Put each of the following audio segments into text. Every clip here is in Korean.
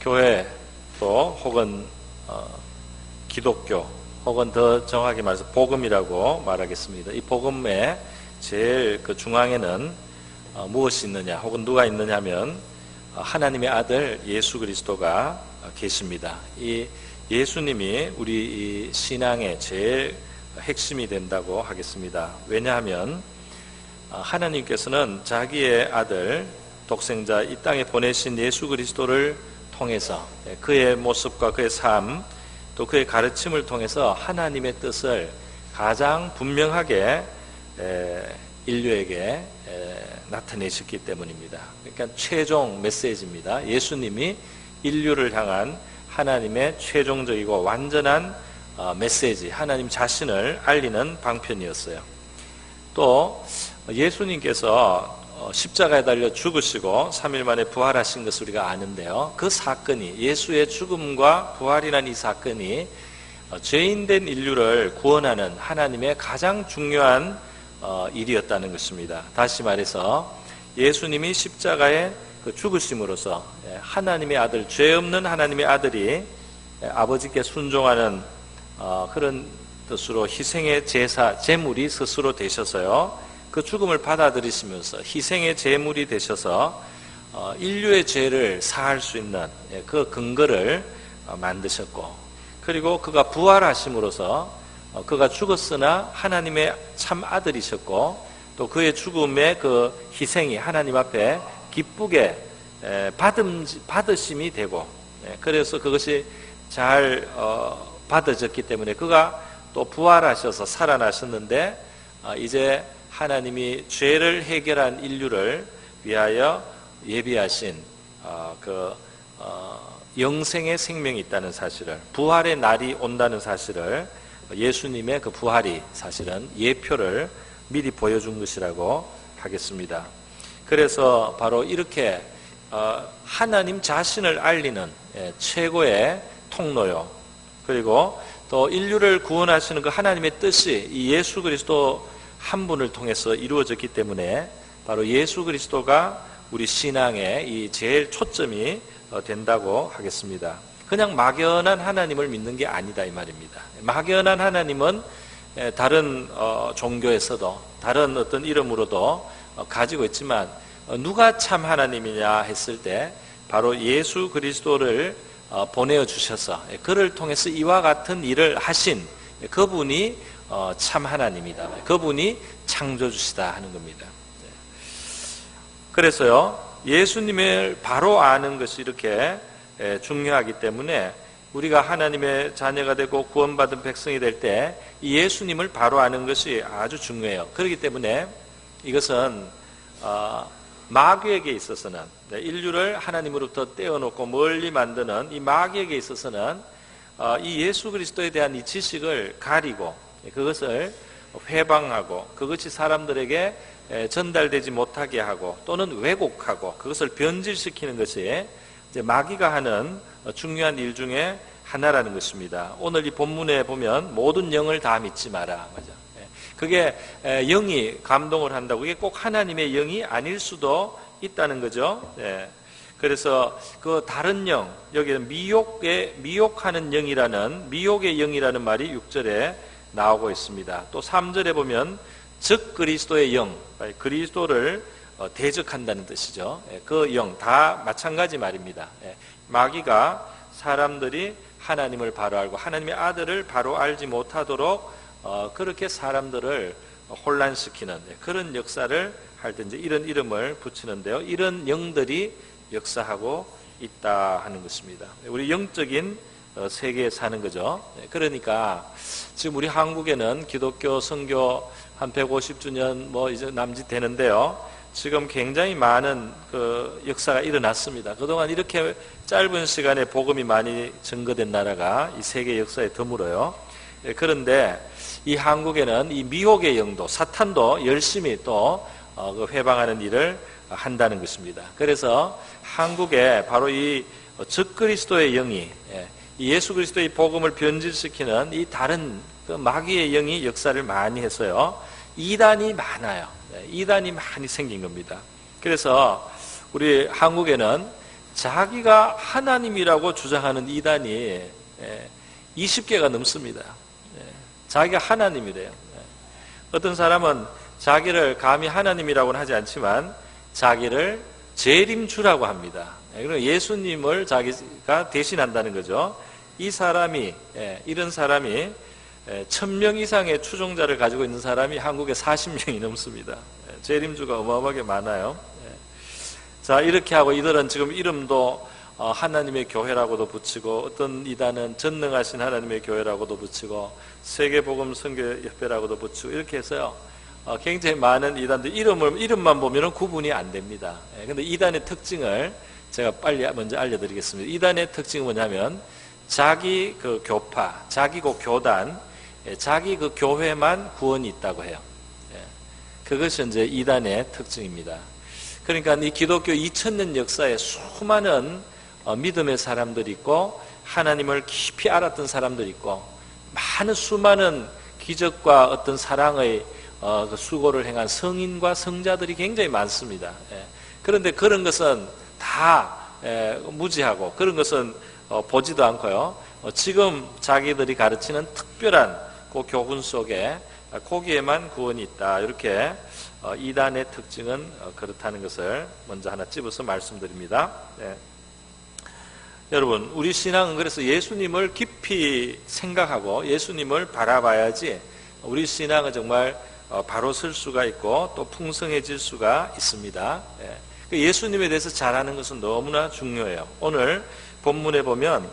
교회 또 혹은 기독교 혹은 더 정확히 말해서 복음이라고 말하겠습니다. 이 복음의 제일 그 중앙에는 무엇이 있느냐 혹은 누가 있느냐 하면 하나님의 아들 예수 그리스도가 계십니다. 이 예수님이 우리 이 신앙의 제일 핵심이 된다고 하겠습니다. 왜냐하면 하나님께서는 자기의 아들 독생자 이 땅에 보내신 예수 그리스도를 통해서 그의 모습과 그의 삶 또 그의 가르침을 통해서 하나님의 뜻을 가장 분명하게 인류에게 나타내셨기 때문입니다. 그러니까 최종 메시지입니다. 예수님이 인류를 향한 하나님의 최종적이고 완전한 메시지, 하나님 자신을 알리는 방편이었어요. 또 예수님께서 십자가에 달려 죽으시고 3일 만에 부활하신 것을 우리가 아는데요. 그 사건이, 예수의 죽음과 부활이라는 이 사건이 죄인된 인류를 구원하는 하나님의 가장 중요한 일이었다는 것입니다. 다시 말해서 예수님이 십자가에 죽으심으로써 하나님의 아들, 죄 없는 하나님의 아들이 아버지께 순종하는 그런 뜻으로 희생의 제사, 제물이 스스로 되셔서요. 그 죽음을 받아들이시면서 희생의 제물이 되셔서 인류의 죄를 사할 수 있는 그 근거를 만드셨고, 그리고 그가 부활하심으로써 그가 죽었으나 하나님의 참 아들이셨고, 또 그의 죽음의 그 희생이 하나님 앞에 기쁘게 받으심이 되고, 그래서 그것이 잘 받아졌기 때문에 그가 또 부활하셔서 살아나셨는데, 이제 하나님이 죄를 해결한 인류를 위하여 예비하신 영생의 생명이 있다는 사실을, 부활의 날이 온다는 사실을, 예수님의 그 부활이 사실은 예표를 미리 보여준 것이라고 하겠습니다. 그래서 바로 이렇게 하나님 자신을 알리는 최고의 통로요, 그리고 또 인류를 구원하시는 그 하나님의 뜻이 이 예수 그리스도 한 분을 통해서 이루어졌기 때문에 바로 예수 그리스도가 우리 신앙의 이 제일 초점이 된다고 하겠습니다. 그냥 막연한 하나님을 믿는 게 아니다 이 말입니다. 막연한 하나님은 다른 종교에서도 다른 어떤 이름으로도 가지고 있지만, 누가 참 하나님이냐 했을 때 바로 예수 그리스도를 보내어 주셔서 그를 통해서 이와 같은 일을 하신 그분이 참 하나님이다, 그분이 창조주시다 하는 겁니다. 그래서요, 예수님을 바로 아는 것이 이렇게 중요하기 때문에 우리가 하나님의 자녀가 되고 구원받은 백성이 될 때 이 예수님을 바로 아는 것이 아주 중요해요. 그렇기 때문에 이것은 마귀에게 있어서는, 인류를 하나님으로부터 떼어놓고 멀리 만드는 이 마귀에게 있어서는 이 예수 그리스도에 대한 이 지식을 가리고 그것을 회방하고 그것이 사람들에게 전달되지 못하게 하고 또는 왜곡하고 그것을 변질시키는 것이 이제 마귀가 하는 중요한 일 중에 하나라는 것입니다. 오늘 이 본문에 보면 모든 영을 다 믿지 마라, 맞아. 그게 영이 감동을 한다고, 이게 꼭 하나님의 영이 아닐 수도 있다는 거죠. 그래서 그 다른 영, 여기는 미혹하는 영이라는, 미혹의 영이라는 말이 6절에 나오고 있습니다. 또 3절에 보면 즉 그리스도의 영, 그리스도를 대적한다는 뜻이죠. 그 영 다 마찬가지 말입니다. 마귀가 사람들이 하나님을 바로 알고 하나님의 아들을 바로 알지 못하도록 그렇게 사람들을 혼란시키는 그런 역사를 할 때 이제 이런 이름을 붙이는데요. 이런 영들이 역사하고 있다 하는 것입니다. 우리 영적인 세계에 사는 거죠. 그러니까 지금 우리 한국에는 기독교 선교 한 150주년 뭐 이제 남짓 되는데요. 지금 굉장히 많은 그 역사가 일어났습니다. 그동안 이렇게 짧은 시간에 복음이 많이 증거된 나라가 이 세계 역사에 드물어요. 그런데 이 한국에는 이 미혹의 영도, 사탄도 열심히 또 회방하는 일을 한다는 것입니다. 그래서 한국에 바로 이 적그리스도의 영이, 이 예수 그리스도의 복음을 변질시키는 이 다른 그 마귀의 영이 역사를 많이 해서요, 이단이 많아요. 이단이 많이 생긴 겁니다. 그래서 우리 한국에는 자기가 하나님이라고 주장하는 이단이 20개가 넘습니다. 자기가 하나님이래요. 어떤 사람은 자기를 감히 하나님이라고는 하지 않지만 자기를 재림주라고 합니다. 그리고 예수님을 자기가 대신한다는 거죠. 이 사람이, 이런 사람이 1000명 이상의 추종자를 가지고 있는 사람이 한국에 40명이 넘습니다. 재림주가 어마어마하게 많아요. 자, 이렇게 하고 이들은 지금 이름도 하나님의 교회라고도 붙이고, 어떤 이단은 전능하신 하나님의 교회라고도 붙이고, 세계복음 선교협회라고도 붙이고, 이렇게 해서요, 굉장히 많은 이단들 이름만 보면 구분이 안 됩니다. 근데 이단의 특징을 제가 빨리 먼저 알려드리겠습니다. 이단의 특징은 뭐냐면, 자기 그 교파, 자기 그 교단, 자기 그 교회만 구원이 있다고 해요. 그것이 이제 이단의 특징입니다. 그러니까 이 기독교 2000년 역사에 수많은 믿음의 사람들이 있고, 하나님을 깊이 알았던 사람들이 있고, 많은 수많은 기적과 어떤 사랑의 수고를 행한 성인과 성자들이 굉장히 많습니다. 그런데 그런 것은 다 무지하고, 그런 것은 보지도 않고요. 지금 자기들이 가르치는 특별한 그 교훈 속에 거기에만 구원이 있다. 이렇게 이단의 특징은 그렇다는 것을 먼저 하나 찝어서 말씀드립니다. 여러분, 우리 신앙은 그래서 예수님을 깊이 생각하고 예수님을 바라봐야지 우리 신앙은 정말 바로 설 수가 있고 또 풍성해질 수가 있습니다. 예수님에 대해서 잘 아는 것은 너무나 중요해요. 오늘 본문에 보면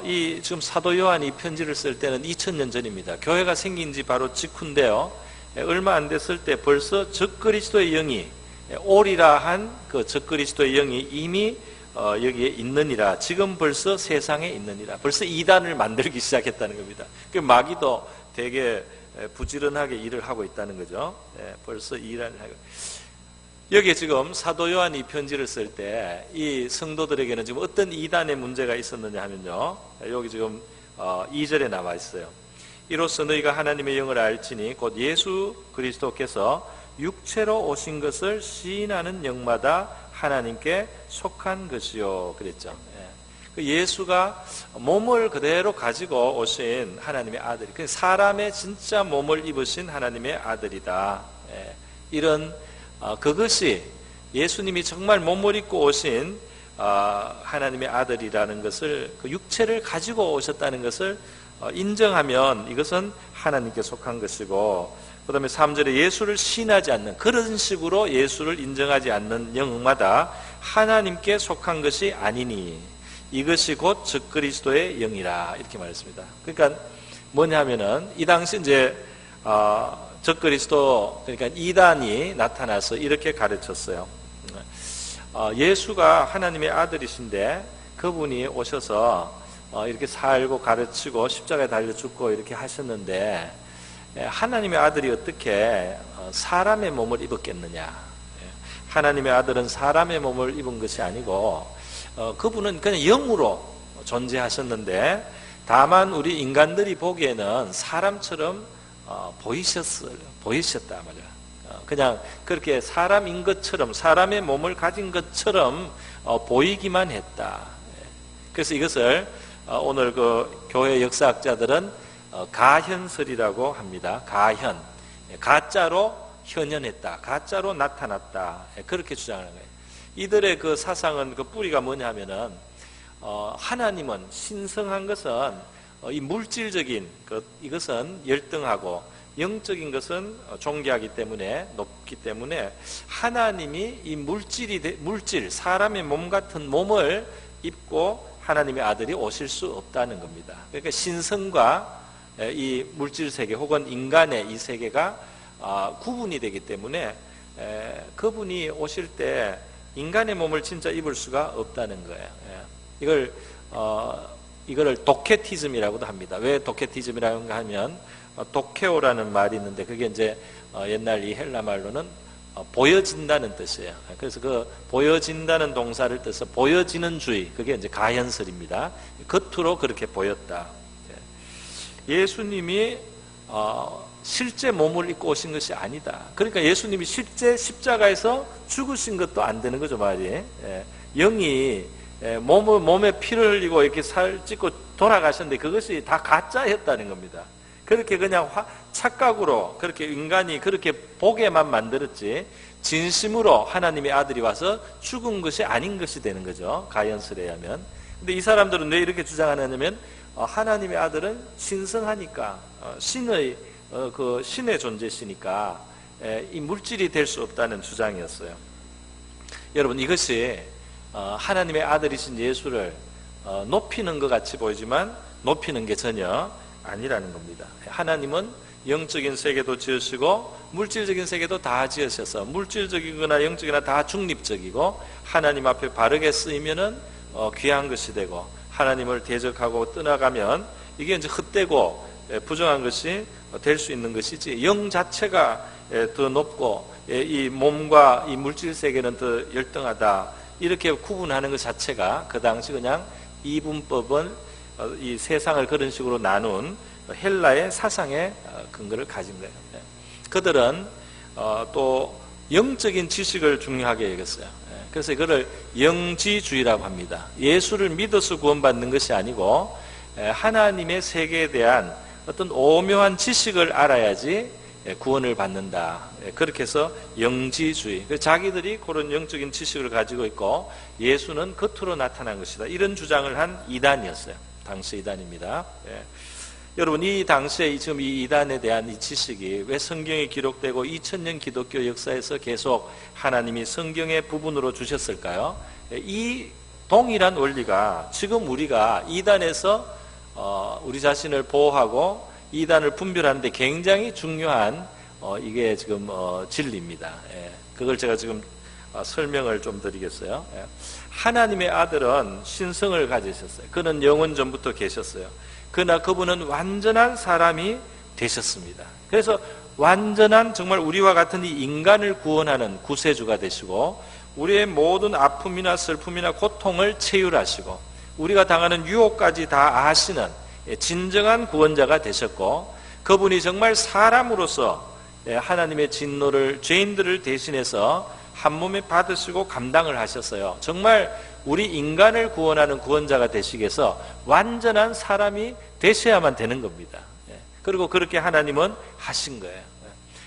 이 지금 사도 요한이 편지를 쓸 때는 2000년 전입니다. 교회가 생긴 지 바로 직후인데요. 얼마 안 됐을 때 벌써 적그리스도의 영이 오리라 한 그 적그리스도의 영이 이미 여기에 있느니라. 지금 벌써 세상에 있느니라. 벌써 이단을 만들기 시작했다는 겁니다. 그 마귀도 되게 부지런하게 일을 하고 있다는 거죠. 벌써 일을 하고. 여기에 지금 사도 요한이 편지를 쓸 때 이 성도들에게는 지금 어떤 이단의 문제가 있었느냐 하면요. 여기 지금 2절에 나와 있어요. 이로써 너희가 하나님의 영을 알지니 곧 예수 그리스도께서 육체로 오신 것을 시인하는 영마다 하나님께 속한 것이요. 그랬죠. 예수가 몸을 그대로 가지고 오신 하나님의 아들이, 사람의 진짜 몸을 입으신 하나님의 아들이다. 이런 그것이 예수님이 정말 몸을 입고 오신 하나님의 아들이라는 것을, 그 육체를 가지고 오셨다는 것을 인정하면 이것은 하나님께 속한 것이고, 그 다음에 3절에 예수를 신하지 않는, 그런 식으로 예수를 인정하지 않는 영마다 하나님께 속한 것이 아니니 이것이 곧 적그리스도의 영이라, 이렇게 말했습니다. 그러니까 뭐냐면은 이 당시 이제 적그리스도, 그러니까 이단이 나타나서 이렇게 가르쳤어요. 예수가 하나님의 아들이신데 그분이 오셔서 이렇게 살고 가르치고 십자가에 달려 죽고 이렇게 하셨는데, 하나님의 아들이 어떻게 사람의 몸을 입었겠느냐. 하나님의 아들은 사람의 몸을 입은 것이 아니고 그분은 그냥 영으로 존재하셨는데, 다만 우리 인간들이 보기에는 사람처럼 보이셨다 말이야. 그냥 그렇게 사람인 것처럼, 사람의 몸을 가진 것처럼 보이기만 했다. 그래서 이것을 오늘 그 교회 역사학자들은 가현설이라고 합니다. 가현, 가짜로 현현했다, 가짜로 나타났다, 그렇게 주장하는 거예요. 이들의 그 사상은 그 뿌리가 뭐냐면은 하나님은, 신성한 것은 이 물질적인 이것은 열등하고 영적인 것은 존귀하기 때문에, 높기 때문에 하나님이 이 물질, 사람의 몸 같은 몸을 입고 하나님의 아들이 오실 수 없다는 겁니다. 그러니까 신성과 이 물질 세계 혹은 인간의 이 세계가 구분이 되기 때문에 그분이 오실 때 인간의 몸을 진짜 입을 수가 없다는 거예요. 이거를 도케티즘이라고도 합니다. 왜 도케티즘이라고 하면 도케오라는 말이 있는데 그게 이제 옛날 이 헬라 말로는 보여진다는 뜻이에요. 그래서 그 보여진다는 동사를 뜻해서 보여지는 주의, 그게 이제 가현설입니다. 겉으로 그렇게 보였다. 예수님이 실제 몸을 입고 오신 것이 아니다. 그러니까 예수님이 실제 십자가에서 죽으신 것도 안 되는 거죠, 말이. 영이 몸에 피를 흘리고 이렇게 살 찢고 돌아가셨는데 그것이 다 가짜였다는 겁니다. 그렇게 그냥 착각으로 그렇게 인간이 그렇게 보게만 만들었지 진심으로 하나님의 아들이 와서 죽은 것이 아닌 것이 되는 거죠. 가연설에 하면. 근데 이 사람들은 왜 이렇게 주장하냐면 하나님의 아들은 신성하니까 신의 존재시니까 이 물질이 될 수 없다는 주장이었어요. 여러분, 이것이 하나님의 아들이신 예수를 높이는 것 같이 보이지만 높이는 게 전혀 아니라는 겁니다. 하나님은 영적인 세계도 지으시고 물질적인 세계도 다 지으셔서 물질적이거나 영적이나 다 중립적이고 하나님 앞에 바르게 쓰이면은 귀한 것이 되고 하나님을 대적하고 떠나가면 이게 이제 헛되고 부정한 것이 될 수 있는 것이지, 영 자체가 더 높고 이 몸과 이 물질 세계는 더 열등하다 이렇게 구분하는 것 자체가 그 당시 그냥 이분법은 이 세상을 그런 식으로 나눈 헬라의 사상의 근거를 가진 거예요. 그들은 또 영적인 지식을 중요하게 여겼어요. 그래서 이거를 영지주의라고 합니다. 예수를 믿어서 구원받는 것이 아니고 하나님의 세계에 대한 어떤 오묘한 지식을 알아야지 구원을 받는다. 그렇게 해서 영지주의. 자기들이 그런 영적인 지식을 가지고 있고 예수는 겉으로 나타난 것이다. 이런 주장을 한 이단이었어요. 당시 이단입니다. 여러분, 이 당시에 지금 이 이단에 대한 이 지식이 왜 성경에 기록되고 2000년 기독교 역사에서 계속 하나님이 성경의 부분으로 주셨을까요? 이 동일한 원리가 지금 우리가 이단에서 우리 자신을 보호하고 이단을 분별하는데 굉장히 중요한 이게 지금 진리입니다. 그걸 제가 지금 설명을 좀 드리겠어요. 하나님의 아들은 신성을 가지셨어요. 그는 영원 전부터 계셨어요. 그러나 그분은 완전한 사람이 되셨습니다. 그래서 완전한 정말 우리와 같은 이 인간을 구원하는 구세주가 되시고 우리의 모든 아픔이나 슬픔이나 고통을 체휼하시고 우리가 당하는 유혹까지 다 아시는 진정한 구원자가 되셨고, 그분이 정말 사람으로서 하나님의 진노를 죄인들을 대신해서 한 몸에 받으시고 감당을 하셨어요. 정말 우리 인간을 구원하는 구원자가 되시기 위해서 완전한 사람이 되셔야만 되는 겁니다. 그리고 그렇게 하나님은 하신 거예요.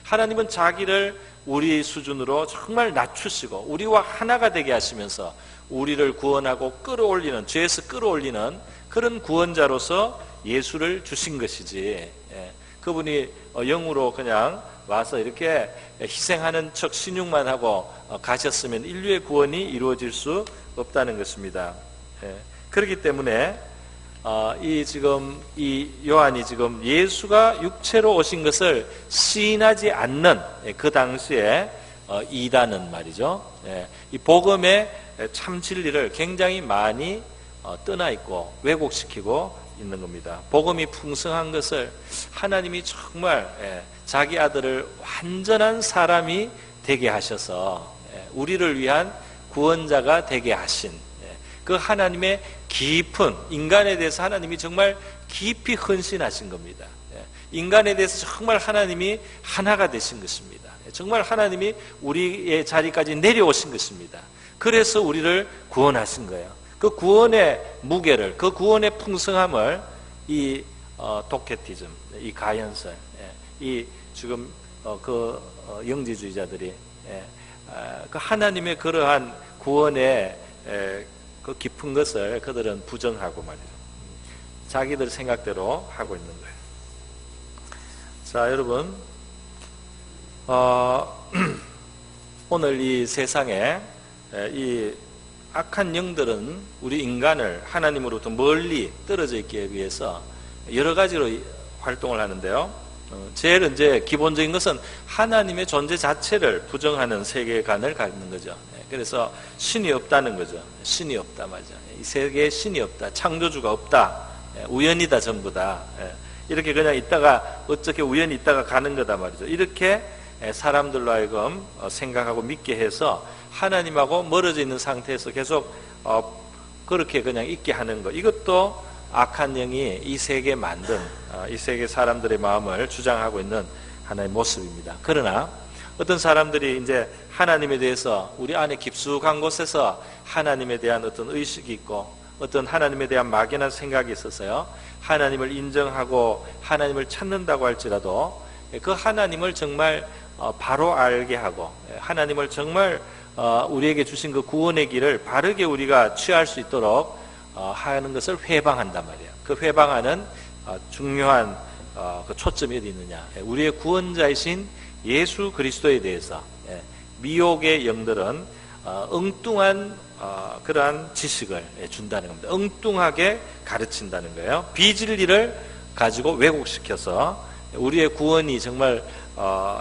하나님은 자기를 우리 수준으로 정말 낮추시고 우리와 하나가 되게 하시면서 우리를 구원하고 끌어올리는, 죄에서 끌어올리는 그런 구원자로서 예수를 주신 것이지, 그분이 영으로 그냥 와서 이렇게 희생하는 척 신용만 하고 가셨으면 인류의 구원이 이루어질 수 없다는 것입니다. 그렇기 때문에 이 요한이 지금 예수가 육체로 오신 것을 시인하지 않는 그 당시에 이단은 말이죠. 이 복음의 참 진리를 굉장히 많이 떠나 있고 왜곡시키고 있는 겁니다. 복음이 풍성한 것을 하나님이 정말 자기 아들을 완전한 사람이 되게 하셔서 우리를 위한 구원자가 되게 하신 그 하나님의 깊은, 인간에 대해서 하나님이 정말 깊이 헌신하신 겁니다. 인간에 대해서 정말 하나님이 하나가 되신 것입니다. 정말 하나님이 우리의 자리까지 내려오신 것입니다. 그래서 우리를 구원하신 거예요. 그 구원의 무게를, 그 구원의 풍성함을 이 도케티즘, 이 가연설, 이 지금 영지주의자들이 그 하나님의 그러한 구원의 그 깊은 것을 그들은 부정하고 말이죠. 자기들 생각대로 하고 있는 거예요. 자, 여러분, 오늘 이 세상에 이 악한 영들은 우리 인간을 하나님으로부터 멀리 떨어져 있기 위해서 여러 가지로 활동을 하는데요. 제일 이제 기본적인 것은 하나님의 존재 자체를 부정하는 세계관을 갖는 거죠. 그래서 신이 없다는 거죠. 신이 없다, 맞아. 이 세계에 신이 없다. 창조주가 없다. 우연이다, 전부 다. 이렇게 그냥 있다가 어떻게 우연히 있다가 가는 거다 말이죠. 이렇게 사람들로 하여금 생각하고 믿게 해서 하나님하고 멀어져 있는 상태에서 계속 그렇게 그냥 있게 하는 것. 이것도 악한 영이 이 세계에 만든 이 세계 사람들의 마음을 주장하고 있는 하나의 모습입니다. 그러나 어떤 사람들이 이제 하나님에 대해서 우리 안에 깊숙한 곳에서 하나님에 대한 어떤 의식이 있고 어떤 하나님에 대한 막연한 생각이 있어서요, 하나님을 인정하고 하나님을 찾는다고 할지라도 그 하나님을 정말 바로 알게 하고 하나님을 정말 우리에게 주신 그 구원의 길을 바르게 우리가 취할 수 있도록 하는 것을 회방한단 말이에요. 그 회방하는 중요한 그 초점이 어디 있느냐, 우리의 구원자이신 예수 그리스도에 대해서 미혹의 영들은 엉뚱한 그러한 지식을 준다는 겁니다. 엉뚱하게 가르친다는 거예요. 비진리를 가지고 왜곡시켜서 우리의 구원이 정말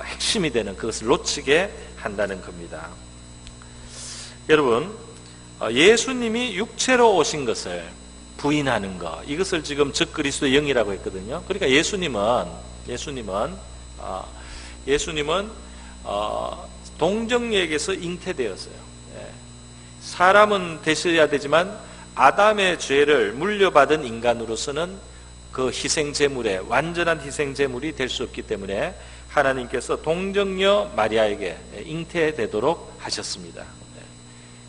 핵심이 되는 그것을 놓치게 한다는 겁니다. 여러분, 예수님이 육체로 오신 것을 부인하는 것, 이것을 지금 즉 그리스도의 영이라고 했거든요. 그러니까 예수님은 동정녀에게서 잉태되었어요. 사람은 되셔야 되지만 아담의 죄를 물려받은 인간으로서는 그 희생제물에 완전한 희생제물이 될 수 없기 때문에 하나님께서 동정녀 마리아에게 잉태되도록 하셨습니다.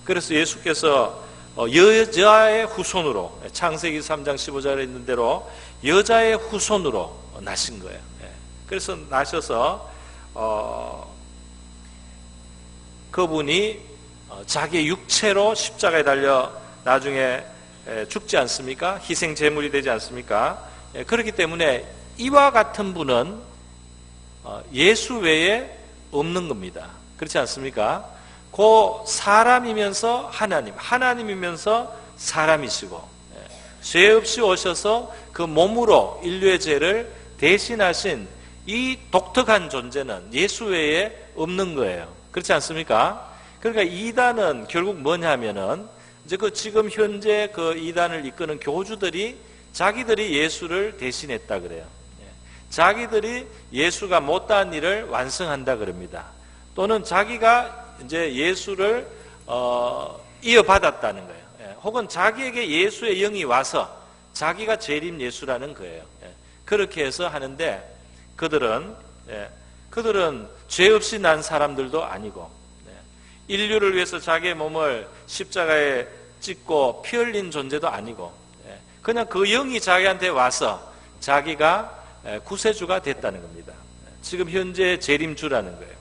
그래서 예수께서 여자의 후손으로, 창세기 3장 15절에 있는 대로 여자의 후손으로 나신 거예요. 그래서 나셔서 그분이 자기의 육체로 십자가에 달려 나중에 죽지 않습니까? 희생 제물이 되지 않습니까? 그렇기 때문에 이와 같은 분은 예수 외에 없는 겁니다. 그렇지 않습니까? 그 사람이면서 하나님이면서 사람이시고 죄 없이 오셔서 그 몸으로 인류의 죄를 대신하신 이 독특한 존재는 예수 외에 없는 거예요. 그렇지 않습니까? 그러니까 이단은 결국 뭐냐면은 이제 그 지금 현재 그 이단을 이끄는 교주들이 자기들이 예수를 대신했다 그래요. 자기들이 예수가 못다한 일을 완성한다 그럽니다. 또는 자기가 이제 예수를 이어받았다는 거예요. 혹은 자기에게 예수의 영이 와서 자기가 재림 예수라는 거예요. 그렇게 해서 하는데 그들은 죄 없이 난 사람들도 아니고 인류를 위해서 자기의 몸을 십자가에 찍고 피 흘린 존재도 아니고 그냥 그 영이 자기한테 와서 자기가 구세주가 됐다는 겁니다. 지금 현재 재림주라는 거예요.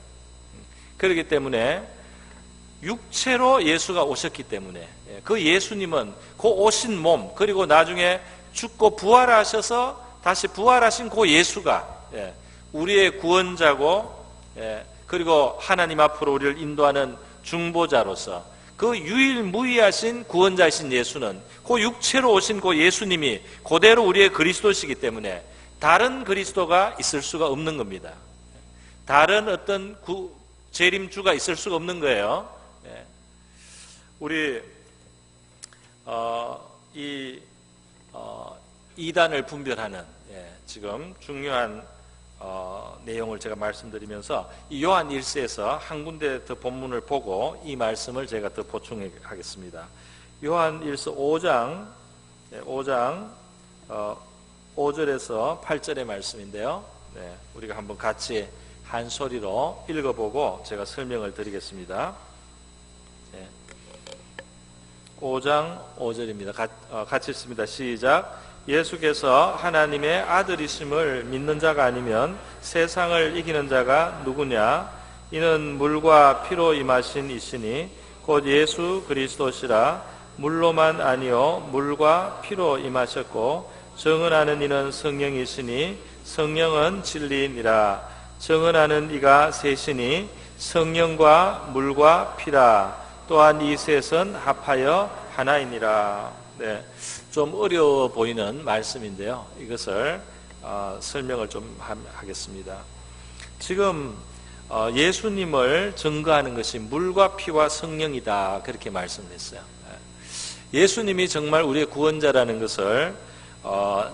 그렇기 때문에 육체로 예수가 오셨기 때문에 그 예수님은 그 오신 몸, 그리고 나중에 죽고 부활하셔서 다시 부활하신 그 예수가 우리의 구원자고 그리고 하나님 앞으로 우리를 인도하는 중보자로서 그 유일무이하신 구원자이신 예수는 그 육체로 오신 그 예수님이 그대로 우리의 그리스도시기 때문에 다른 그리스도가 있을 수가 없는 겁니다. 다른 어떤 재림주가 있을 수가 없는 거예요. 우리 이단을 분별하는 지금 중요한 내용을 제가 말씀드리면서 이 요한 1서에서 한 군데 더 본문을 보고 이 말씀을 제가 더 보충하겠습니다. 요한 1서 5장 5절에서 8절의 말씀인데요. 우리가 한번 같이 한 소리로 읽어보고 제가 설명을 드리겠습니다. 5장 5절입니다. 같이 읽습니다. 시작. 예수께서 하나님의 아들이심을 믿는 자가 아니면 세상을 이기는 자가 누구냐? 이는 물과 피로 임하신 이시니 곧 예수 그리스도시라. 물로만 아니요 물과 피로 임하셨고 정언하는 이는 성령이시니 성령은 진리이니라. 정언하는 이가 셋이니 성령과 물과 피라. 또한 이 셋은 합하여 하나이니라. 좀 어려워 보이는 말씀인데요. 이것을 설명을 좀 하겠습니다. 지금 예수님을 증거하는 것이 물과 피와 성령이다, 그렇게 말씀을 했어요. 예수님이 정말 우리의 구원자라는 것을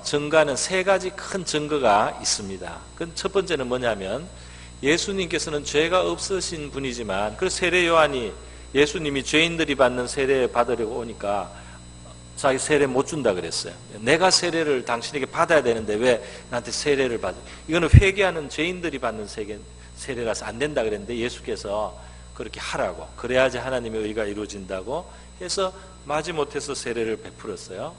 증거하는 세 가지 큰 증거가 있습니다. 그 첫 번째는 뭐냐면 예수님께서는 죄가 없으신 분이지만 그 세례 요한이 예수님이 죄인들이 받는 세례 받으려고 오니까 자기 세례 못 준다 그랬어요. 내가 세례를 당신에게 받아야 되는데 왜 나한테 세례를 받아? 이거는 회개하는 죄인들이 받는 세례라서 안 된다 그랬는데 예수께서 그렇게 하라고, 그래야지 하나님의 의가 이루어진다고 해서 마지못해서 세례를 베풀었어요.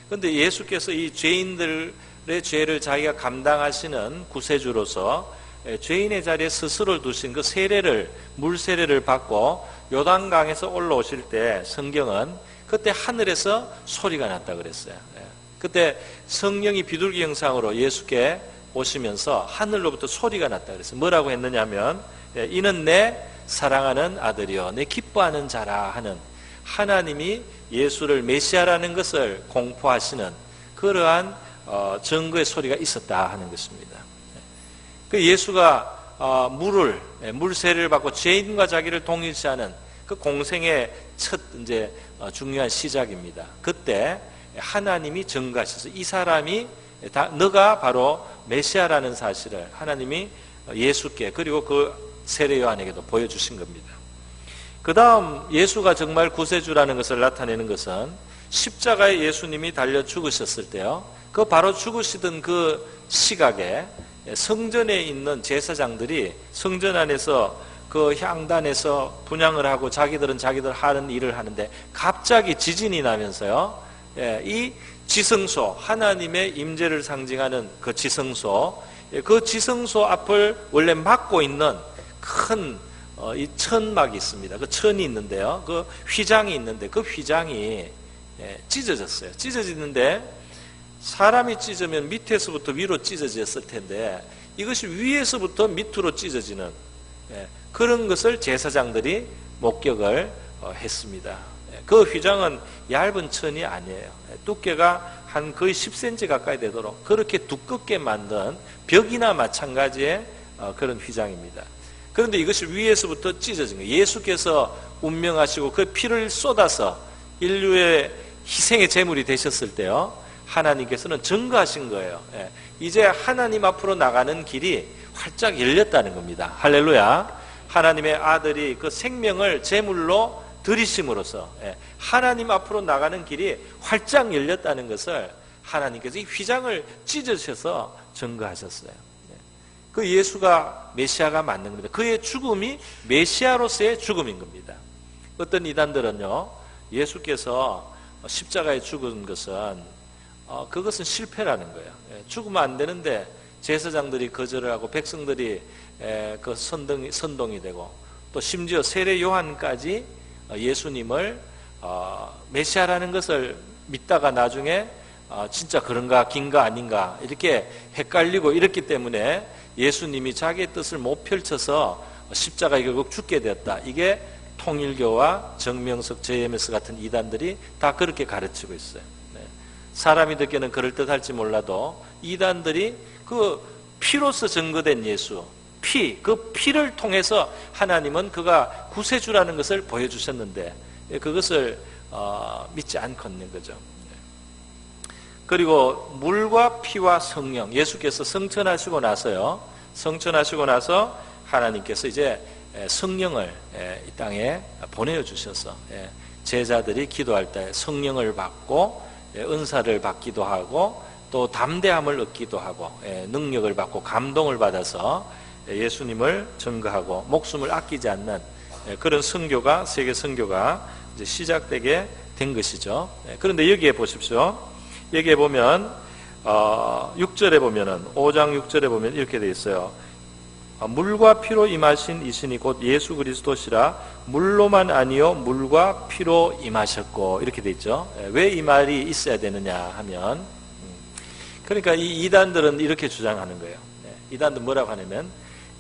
그런데 예수께서 이 죄인들의 죄를 자기가 감당하시는 구세주로서 죄인의 자리에 스스로를 두신 그 세례를, 물 세례를 받고 요단강에서 올라오실 때 성경은 그때 하늘에서 소리가 났다 그랬어요. 그때 성령이 비둘기 형상으로 예수께 오시면서 하늘로부터 소리가 났다 그랬어요. 뭐라고 했느냐면 이는 내 사랑하는 아들이요 내 기뻐하는 자라 하는, 하나님이 예수를 메시아라는 것을 공포하시는 그러한 증거의 소리가 있었다 하는 것입니다. 그 예수가 물 세례를 받고 죄인과 자기를 동일시하는 그 공생의 첫 이제 중요한 시작입니다. 그때 하나님이 증거하셔서 이 사람이 너가 바로 메시아라는 사실을 하나님이 예수께, 그리고 그 세례 요한에게도 보여주신 겁니다. 그 다음 예수가 정말 구세주라는 것을 나타내는 것은 십자가에 예수님이 달려 죽으셨을 때요, 그 바로 죽으시던 그 시각에 성전에 있는 제사장들이 성전 안에서 그 향단에서 분향을 하고 자기들은 자기들 하는 일을 하는데 갑자기 지진이 나면서요, 이 지성소, 하나님의 임재를 상징하는 그 지성소, 그 지성소 앞을 원래 막고 있는 큰 이 천막이 있습니다. 그 천이 있는데요, 그 휘장이 있는데 그 휘장이 찢어졌어요. 찢어지는데 사람이 찢으면 밑에서부터 위로 찢어졌을 텐데 이것이 위에서부터 밑으로 찢어지는 그런 것을 제사장들이 목격을 했습니다. 그 휘장은 얇은 천이 아니에요. 두께가 한 거의 10cm 가까이 되도록 그렇게 두껍게 만든 벽이나 마찬가지의 그런 휘장입니다. 그런데 이것이 위에서부터 찢어진 거예요. 예수께서 운명하시고 그 피를 쏟아서 인류의 희생의 제물이 되셨을 때요, 하나님께서는 증거하신 거예요. 이제 하나님 앞으로 나가는 길이 활짝 열렸다는 겁니다. 할렐루야. 하나님의 아들이 그 생명을 제물로 드리심으로써 하나님 앞으로 나가는 길이 활짝 열렸다는 것을 하나님께서 이 휘장을 찢으셔서 증거하셨어요. 그 예수가 메시아가 맞는 겁니다. 그의 죽음이 메시아로서의 죽음인 겁니다. 어떤 이단들은요, 예수께서 십자가에 죽은 것은 그것은 실패라는 거예요. 죽으면 안 되는데 제사장들이 거절을 하고 백성들이 그 선동이 되고 또 심지어 세례 요한까지 예수님을 메시아라는 것을 믿다가 나중에 진짜 그런가 긴가 아닌가 이렇게 헷갈리고 이랬기 때문에 예수님이 자기의 뜻을 못 펼쳐서 십자가에 결국 죽게 되었다. 이게 통일교와 정명석, JMS 같은 이단들이 다 그렇게 가르치고 있어요. 사람이 듣기에는 그럴듯할지 몰라도 이단들이 그 피로서 증거된 예수, 그 피를 통해서 하나님은 그가 구세주라는 것을 보여주셨는데 그것을 믿지 않고 있는 거죠. 그리고 물과 피와 성령, 예수께서 성천하시고 나서요, 성천하시고 나서 하나님께서 이제 성령을 이 땅에 보내주셔서 제자들이 기도할 때 성령을 받고 은사를 받기도 하고 또 담대함을 얻기도 하고 능력을 받고 감동을 받아서 예수님을 증거하고 목숨을 아끼지 않는 그런 선교가, 세계 선교가 이제 시작되게 된 것이죠. 그런데 여기에 보십시오. 여기에 보면 6절에 보면은 5장 6절에 보면 이렇게 되어 있어요. 물과 피로 임하신 이신이 곧 예수 그리스도시라 물로만 아니요 물과 피로 임하셨고 이렇게 되어 있죠. 왜 이 말이 있어야 되느냐 하면 그러니까 이 이단들은 이렇게 주장하는 거예요. 이단들 뭐라고 하냐면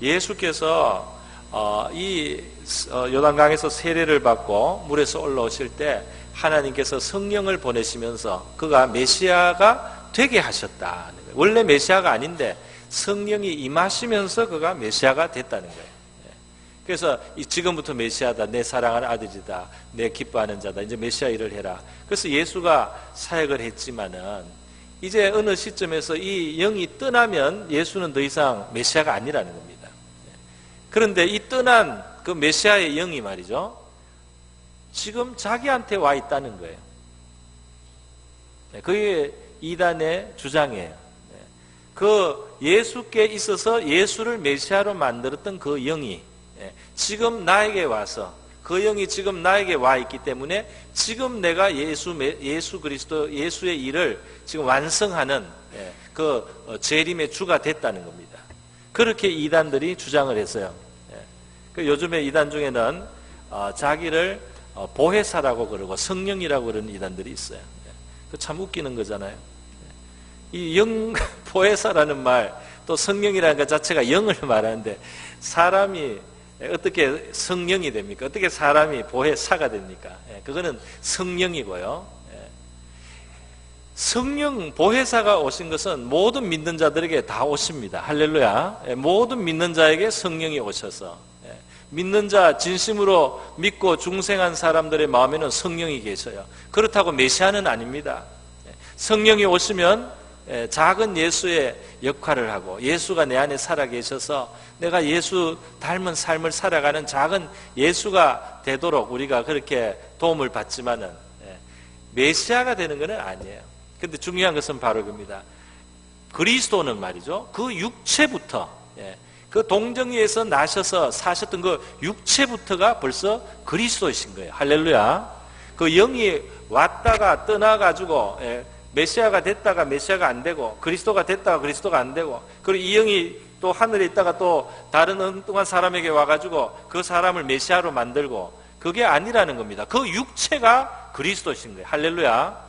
예수께서 이 요단강에서 세례를 받고 물에서 올라오실 때 하나님께서 성령을 보내시면서 그가 메시아가 되게 하셨다. 원래 메시아가 아닌데 성령이 임하시면서 그가 메시아가 됐다는 거예요. 그래서 지금부터 메시아다, 내 사랑하는 아들이다, 내 기뻐하는 자다, 이제 메시아 일을 해라. 그래서 예수가 사역을 했지만은 이제 어느 시점에서 이 영이 떠나면 예수는 더 이상 메시아가 아니라는 겁니다. 그런데 이 떠난 그 메시아의 영이 말이죠, 지금 자기한테 와 있다는 거예요. 그게 이단의 주장이에요. 그 예수께 있어서 예수를 메시아로 만들었던 그 영이 지금 나에게 와서 그 영이 지금 나에게 와 있기 때문에 지금 내가 예수 그리스도 예수의 일을 지금 완성하는 그 재림의 주가 됐다는 겁니다. 그렇게 이단들이 주장을 했어요. 요즘에 이단 중에는 자기를 보혜사라고 그러고 성령이라고 그러는 이단들이 있어요. 참 웃기는 거잖아요. 이 영 보혜사라는 말, 또 성령이라는 것 자체가 영을 말하는데 사람이 어떻게 성령이 됩니까? 어떻게 사람이 보혜사가 됩니까? 그거는 성령이고요. 성령 보혜사가 오신 것은 모든 믿는 자들에게 다 오십니다. 할렐루야. 모든 믿는 자에게 성령이 오셔서 믿는 자, 진심으로 믿고 중생한 사람들의 마음에는 성령이 계셔요. 그렇다고 메시아는 아닙니다. 성령이 오시면 작은 예수의 역할을 하고 예수가 내 안에 살아계셔서 내가 예수 닮은 삶을 살아가는 작은 예수가 되도록 우리가 그렇게 도움을 받지만은 메시아가 되는 것은 아니에요. 근데 중요한 것은 바로 그겁니다. 그리스도는 말이죠. 그 육체부터 그 동정에서 나셔서 사셨던 그 육체부터가 벌써 그리스도이신 거예요. 할렐루야. 그 영이 왔다가 떠나가지고 메시아가 됐다가 메시아가 안 되고 그리스도가 됐다가 그리스도가 안 되고 그리고 이 영이 또 하늘에 있다가 또 다른 엉뚱한 사람에게 와가지고 그 사람을 메시아로 만들고 그게 아니라는 겁니다. 그 육체가 그리스도신 거예요. 할렐루야.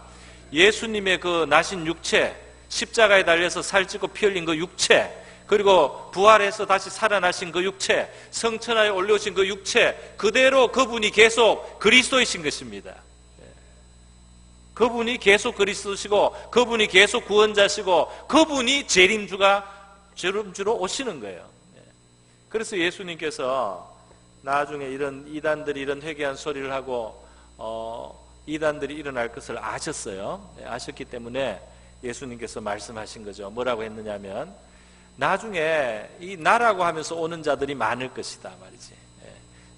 예수님의 그 나신 육체, 십자가에 달려서 살찌고 피 흘린 그 육체, 그리고 부활해서 다시 살아나신 그 육체, 성천하에 올려오신 그 육체, 그대로 그분이 계속 그리스도이신 것입니다. 그분이 계속 그리스도시고 그분이 계속 구원자시고 그분이 재림주로 오시는 거예요. 그래서 예수님께서 나중에 이런 이단들이 이런 회개한 소리를 하고 이단들이 일어날 것을 아셨어요. 아셨기 때문에 예수님께서 말씀하신 거죠. 뭐라고 했느냐면 나중에 이 나라고 하면서 오는 자들이 많을 것이다 말이지.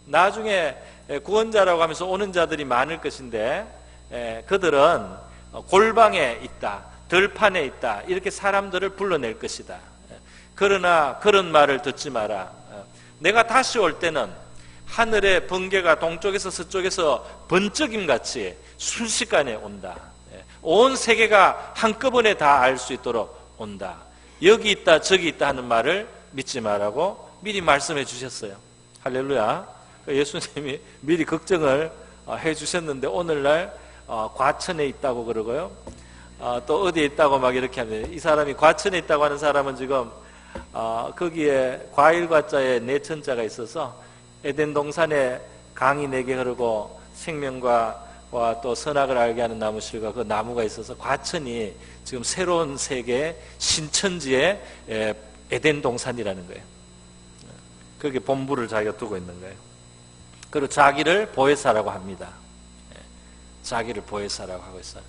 나중에 구원자라고 하면서 오는 자들이 많을 것인데 그들은 골방에 있다, 들판에 있다 이렇게 사람들을 불러낼 것이다. 그러나 그런 말을 듣지 마라. 내가 다시 올 때는 하늘의 번개가 동쪽에서 서쪽에서 번쩍임같이 순식간에 온다. 온 세계가 한꺼번에 다 알 수 있도록 온다. 여기 있다 저기 있다 하는 말을 믿지 말라고 미리 말씀해 주셨어요. 할렐루야. 예수님이 미리 걱정을 해 주셨는데 오늘날 과천에 있다고 그러고요. 또 어디에 있다고 막 이렇게 합니다. 이 사람이 과천에 있다고 하는 사람은 지금 거기에 과일과자에 내천자가 있어서 에덴 동산에 강이 4개 흐르고 생명과 또 선악을 알게 하는 나무실과 그 나무가 있어서 과천이 지금 새로운 세계의 신천지의 에덴 동산이라는 거예요. 그게 본부를 자기가 두고 있는 거예요. 그리고 자기를 보혜사라고 합니다. 자기를 보혜사라고 하고 있어요.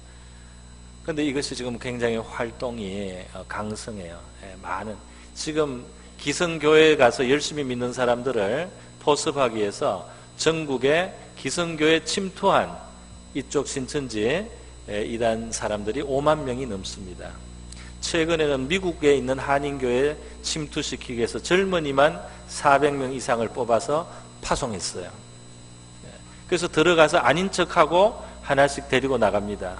그런데 이것이 지금 굉장히 활동이 강성해요. 많은 지금 기성교회에 가서 열심히 믿는 사람들을 포섭하기 위해서 전국에 기성교회 침투한 이쪽 신천지 이단 사람들이 5만 명이 넘습니다. 최근에는 미국에 있는 한인교회에 침투시키기 위해서 젊은이만 400명 이상을 뽑아서 파송했어요. 그래서 들어가서 아닌 척하고 하나씩 데리고 나갑니다.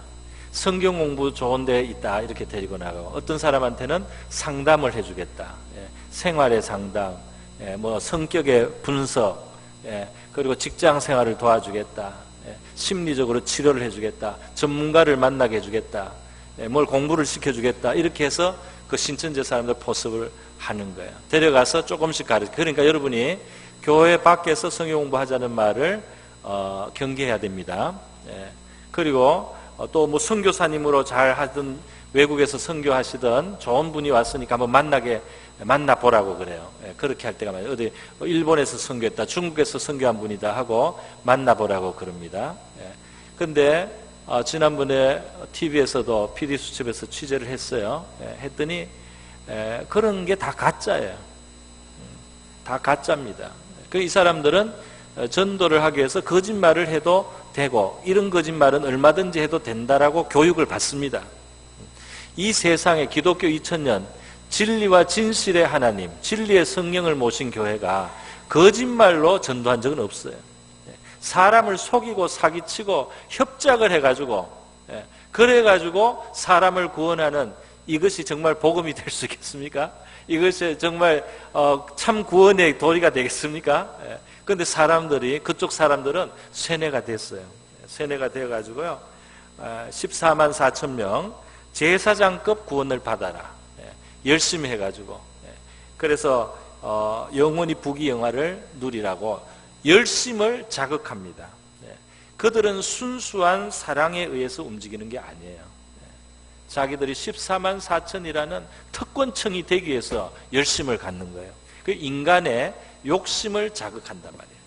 성경 공부 좋은 데 있다 이렇게 데리고 나가고 어떤 사람한테는 상담을 해주겠다. 생활의 상담, 뭐 성격의 분석, 그리고 직장 생활을 도와주겠다. 심리적으로 치료를 해주겠다. 전문가를 만나게 해주겠다. 뭘 공부를 시켜주겠다. 이렇게 해서 그 신천지 사람들 포섭을 하는 거예요. 데려가서 조금씩 가르쳐. 그러니까 여러분이 교회 밖에서 성경 공부하자는 말을 경계해야 됩니다. 그리고 또 뭐 선교사님으로 잘 하던 외국에서 선교하시던 좋은 분이 왔으니까 한번 만나보라고 그래요. 그렇게 할 때가 많아요. 어디 일본에서 선교했다, 중국에서 선교한 분이다 하고 만나보라고 그럽니다. 근데 지난번에 TV에서도 PD수첩에서 취재를 했어요. 했더니 그런 게 다 가짜예요. 다 가짜입니다. 이 사람들은 전도를 하기 위해서 거짓말을 해도 되고 이런 거짓말은 얼마든지 해도 된다라고 교육을 받습니다. 이 세상에 기독교 2000년 진리와 진실의 하나님, 진리의 성령을 모신 교회가 거짓말로 전도한 적은 없어요. 사람을 속이고 사기치고 협작을 해가지고, 그래가지고 사람을 구원하는 이것이 정말 복음이 될 수 있겠습니까? 이것이 정말 참 구원의 도리가 되겠습니까? 그런데 사람들이, 그쪽 사람들은 세뇌가 됐어요. 세뇌가 되어가지고요, 14만 4천 명 제사장급 구원을 받아라, 열심히 해가지고, 그래서 영원히 부귀영화를 누리라고 열심을 자극합니다. 그들은 순수한 사랑에 의해서 움직이는 게 아니에요. 자기들이 14만 4천이라는 특권층이 되기 위해서 열심을 갖는 거예요. 그 인간의 욕심을 자극한단 말이에요.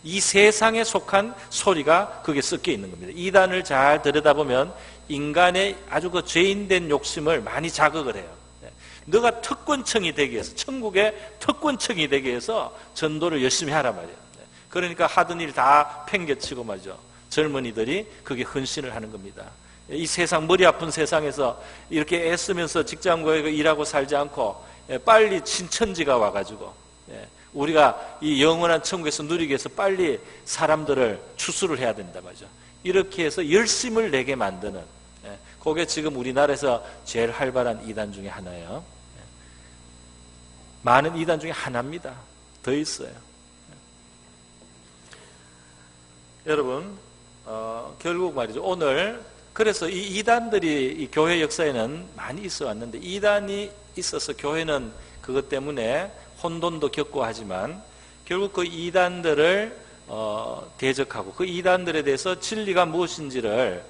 이 세상에 속한 소리가 거기에 섞여 있는 겁니다. 이단을 잘 들여다보면 인간의 아주 그 죄인된 욕심을 많이 자극을 해요. 너가 특권층이 되기 위해서, 천국의 특권층이 되기 위해서 전도를 열심히 하란 말이에요. 그러니까 하던 일 다 팽개치고 말이죠. 젊은이들이 그게 헌신을 하는 겁니다. 이 세상, 머리 아픈 세상에서 이렇게 애쓰면서 직장에서 일하고 살지 않고 빨리 신천지가 와가지고 우리가 이 영원한 천국에서 누리기 위해서 빨리 사람들을 추수를 해야 된다 말이죠. 이렇게 해서 열심을 내게 만드는, 그게 지금 우리나라에서 제일 활발한 이단 중에 하나예요. 많은 이단 중에 하나입니다. 더 있어요. 여러분, 결국 말이죠, 오늘 그래서 이 이단들이 이 교회 역사에는 많이 있어 왔는데, 이단이 있어서 교회는 그것 때문에 혼돈도 겪고 하지만 결국 그 이단들을 대적하고 그 이단들에 대해서 진리가 무엇인지를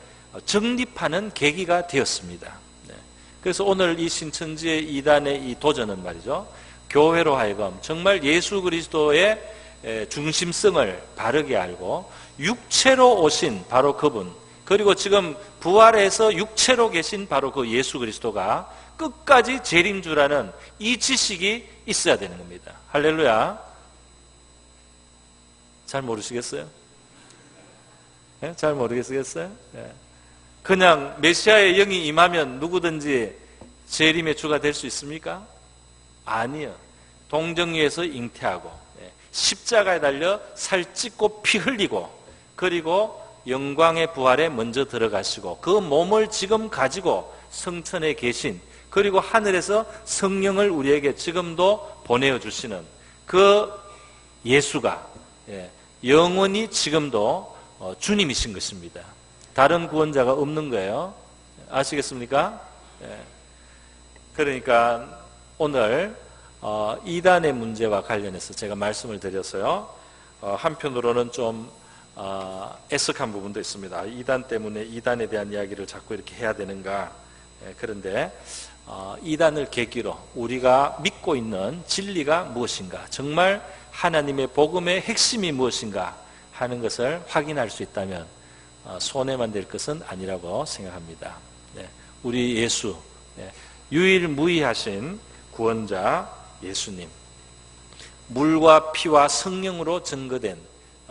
정립하는 계기가 되었습니다. 그래서 오늘 이 신천지의 이단의 이 도전은 말이죠, 교회로 하여금 정말 예수 그리스도의 중심성을 바르게 알고 육체로 오신 바로 그분, 그리고 지금 부활해서 육체로 계신 바로 그 예수 그리스도가 끝까지 재림주라는 이 지식이 있어야 되는 겁니다. 할렐루야. 잘 모르시겠어요? 네? 잘 모르겠어요? 네. 그냥 메시아의 영이 임하면 누구든지 재림의 주가 될 수 있습니까? 아니요. 동정리에서 잉태하고 십자가에 달려 살 찢고 피 흘리고 그리고 영광의 부활에 먼저 들어가시고 그 몸을 지금 가지고 성천에 계신, 그리고 하늘에서 성령을 우리에게 지금도 보내어 주시는 그 예수가 영원히 지금도 주님이신 것입니다. 다른 구원자가 없는 거예요. 아시겠습니까? 그러니까 오늘 이단의 문제와 관련해서 제가 말씀을 드렸어요. 한편으로는 좀 애석한 부분도 있습니다. 이단 때문에 이단에 대한 이야기를 자꾸 이렇게 해야 되는가. 그런데 이단을 계기로 우리가 믿고 있는 진리가 무엇인가, 정말 하나님의 복음의 핵심이 무엇인가 하는 것을 확인할 수 있다면 손해만 될 것은 아니라고 생각합니다. 우리 예수, 유일무이하신 구원자 예수님, 물과 피와 성령으로 증거된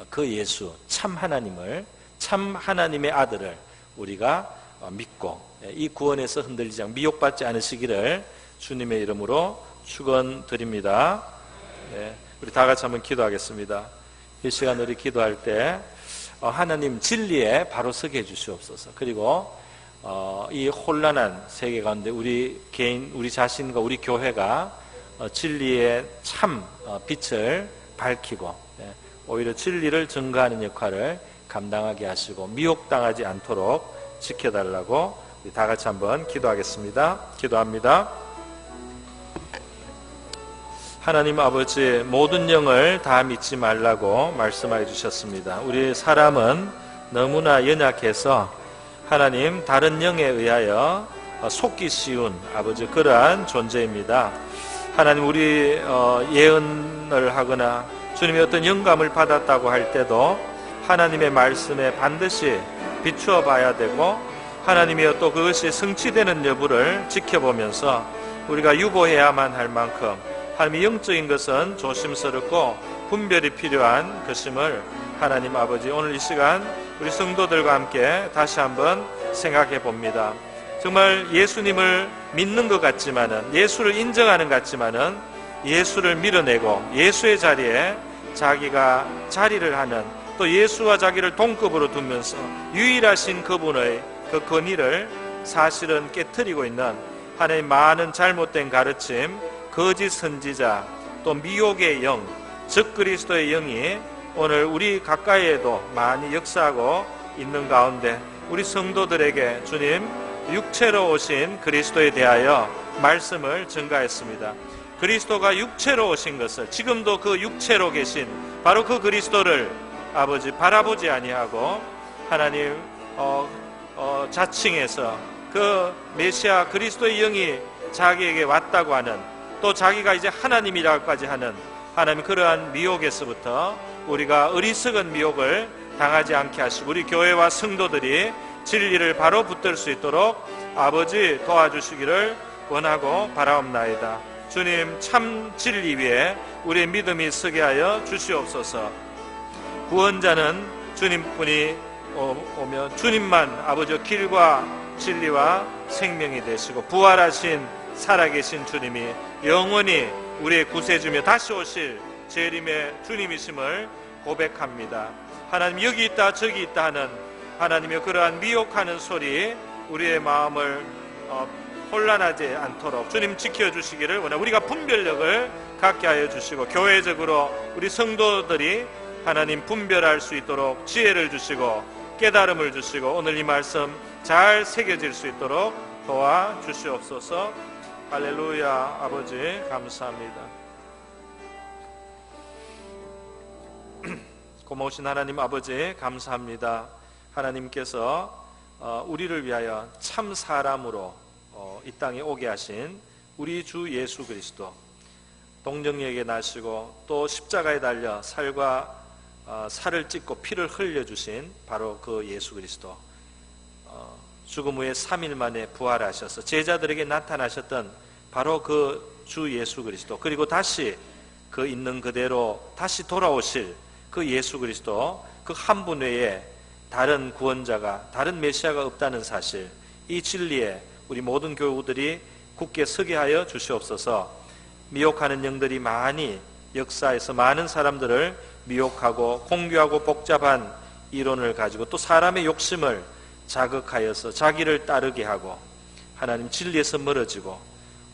그 예수, 참 하나님을, 참 하나님의 아들을 우리가 믿고 이 구원에서 흔들리지 않고 미혹받지 않으시기를 주님의 이름으로 축원드립니다. 우리 다 같이 한번 기도하겠습니다. 이 시간 우리 기도할 때 하나님 진리에 바로 서게 해주시옵소서. 그리고 이 혼란한 세계 가운데 우리 개인, 우리 자신과 우리 교회가 진리의 참 빛을 밝히고 오히려 진리를 증거하는 역할을 감당하게 하시고 미혹당하지 않도록 지켜달라고 우리 다 같이 한번 기도하겠습니다. 기도합니다. 하나님 아버지, 모든 영을 다 믿지 말라고 말씀하여 주셨습니다. 우리 사람은 너무나 연약해서 하나님 다른 영에 의하여 속기 쉬운 아버지 그러한 존재입니다. 하나님, 우리 예언을 하거나 주님의 어떤 영감을 받았다고 할 때도 하나님의 말씀에 반드시 비추어 봐야 되고 하나님의 또 그것이 성취되는 여부를 지켜보면서 우리가 유보해야만 할 만큼 하나님의 영적인 것은 조심스럽고 분별이 필요한 것임을 하나님 아버지 오늘 이 시간 우리 성도들과 함께 다시 한번 생각해 봅니다. 정말 예수님을 믿는 것 같지만은, 예수를 인정하는 것 같지만은 예수를 밀어내고 예수의 자리에 자기가 자리를 하는, 또 예수와 자기를 동급으로 두면서 유일하신 그분의 그 권위를 사실은 깨트리고 있는 하나님 많은 잘못된 가르침, 거짓 선지자, 또 미혹의 영, 즉 그리스도의 영이 오늘 우리 가까이에도 많이 역사하고 있는 가운데 우리 성도들에게 주님 육체로 오신 그리스도에 대하여 말씀을 전가했습니다. 그리스도가 육체로 오신 것을, 지금도 그 육체로 계신 바로 그 그리스도를 아버지 바라보지 아니하고 하나님 자칭해서 그 메시아 그리스도의 영이 자기에게 왔다고 하는, 또 자기가 이제 하나님이라고까지 하는 하나님 그러한 미혹에서부터 우리가 어리석은 미혹을 당하지 않게 하시고 우리 교회와 성도들이 진리를 바로 붙들 수 있도록 아버지 도와주시기를 원하고 바라옵나이다. 주님, 참 진리 위에 우리의 믿음이 서게 하여 주시옵소서. 구원자는 주님뿐이 오면 주님만 아버지 길과 진리와 생명이 되시고 부활하신 살아계신 주님이 영원히 우리의 구세주며 다시 오실 재림의 주님이심을 고백합니다. 하나님, 여기 있다 저기 있다 하는 하나님의 그러한 미혹하는 소리 우리의 마음을 혼란하지 않도록 주님 지켜주시기를 원합니다. 우리가 분별력을 갖게 하여 주시고 교회적으로 우리 성도들이 하나님 분별할 수 있도록 지혜를 주시고 깨달음을 주시고 오늘 이 말씀 잘 새겨질 수 있도록 도와주시옵소서. 할렐루야. 아버지 감사합니다. 고마우신 하나님 아버지 감사합니다. 하나님께서 우리를 위하여 참 사람으로 이 땅에 오게 하신 우리 주 예수 그리스도, 동정역에 나시고 또 십자가에 달려 살과 살을 찢고 피를 흘려주신 바로 그 예수 그리스도, 죽음 후에 3일 만에 부활하셔서 제자들에게 나타나셨던 바로 그 주 예수 그리스도, 그리고 다시 그 있는 그대로 다시 돌아오실 그 예수 그리스도, 그 한 분 외에 다른 구원자가, 다른 메시아가 없다는 사실, 이 진리에 우리 모든 교우들이 굳게 서게 하여 주시옵소서. 미혹하는 영들이 많이 역사에서 많은 사람들을 미혹하고 공교하고 복잡한 이론을 가지고 또 사람의 욕심을 자극하여서 자기를 따르게 하고 하나님 진리에서 멀어지고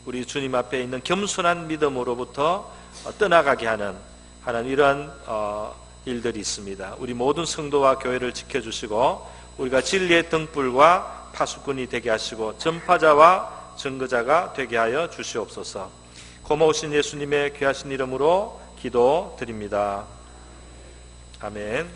우리 주님 앞에 있는 겸손한 믿음으로부터 떠나가게 하는 하나님 이러한 일들이 있습니다. 우리 모든 성도와 교회를 지켜주시고 우리가 진리의 등불과 파수꾼이 되게 하시고 전파자와 증거자가 되게 하여 주시옵소서. 고마우신 예수님의 귀하신 이름으로 기도드립니다. 아멘.